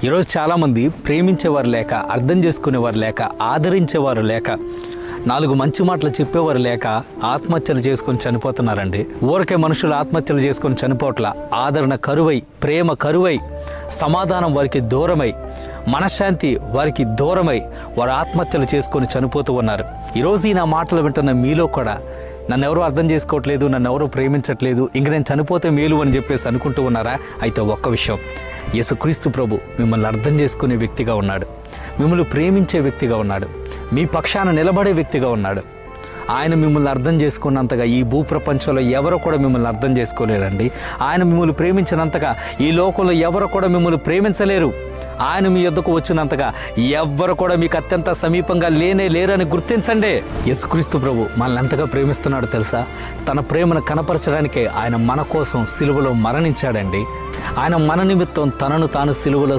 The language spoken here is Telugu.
ఈరోజు చాలామంది ప్రేమించేవారు లేక, అర్థం చేసుకునేవారు లేక, ఆదరించేవారు లేక, నాలుగు మంచి మాటలు చెప్పేవారు లేక ఆత్మహత్యలు చేసుకొని చనిపోతున్నారండి. ఊరికే మనుషులు ఆత్మహత్యలు చేసుకొని చనిపోవట్ల, ఆదరణ కరువై, ప్రేమ కరువై, సమాధానం వారికి దూరమై, మనశ్శాంతి వారికి దూరమై వారు ఆత్మహత్యలు చేసుకొని చనిపోతూ ఉన్నారు. ఈరోజు ఈ నా మాటలు వింటున్న మీలో కూడా నన్ను ఎవరూ అర్థం చేసుకోవట్లేదు, నన్ను ఎవరూ ప్రేమించట్లేదు, ఇంక నేను చనిపోతే మేలు అని చెప్పేసి అనుకుంటూ ఉన్నారా? అయితే ఒక్క విషయం, యేసుక్రీస్తు ప్రభు మిమ్మల్ని అర్థం చేసుకునే వ్యక్తిగా ఉన్నాడు, మిమ్మల్ని ప్రేమించే వ్యక్తిగా ఉన్నాడు, మీ పక్షాన నిలబడే వ్యక్తిగా ఉన్నాడు. ఆయన మిమ్మల్ని అర్థం చేసుకున్నంతగా ఈ భూప్రపంచంలో ఎవరు కూడా మిమ్మల్ని అర్థం చేసుకోలేరండి. ఆయన మిమ్మల్ని ప్రేమించినంతగా ఈ లోకంలో ఎవరు కూడా మిమ్మల్ని ప్రేమించలేరు. ఆయన మీ యొద్దకు వచ్చినంతగా ఎవ్వరు కూడా మీకు అత్యంత సమీపంగా లేరని గుర్తించండి. యేసుక్రీస్తు ప్రభు మనల్ని ఎంతగా ప్రేమిస్తున్నాడు తెలుసా? తన ప్రేమను కనపరచడానికే ఆయన మన కోసం సిలువలో మరణించాడండి. ఆయన మన నిమిత్తం తనను తాను సిలువలో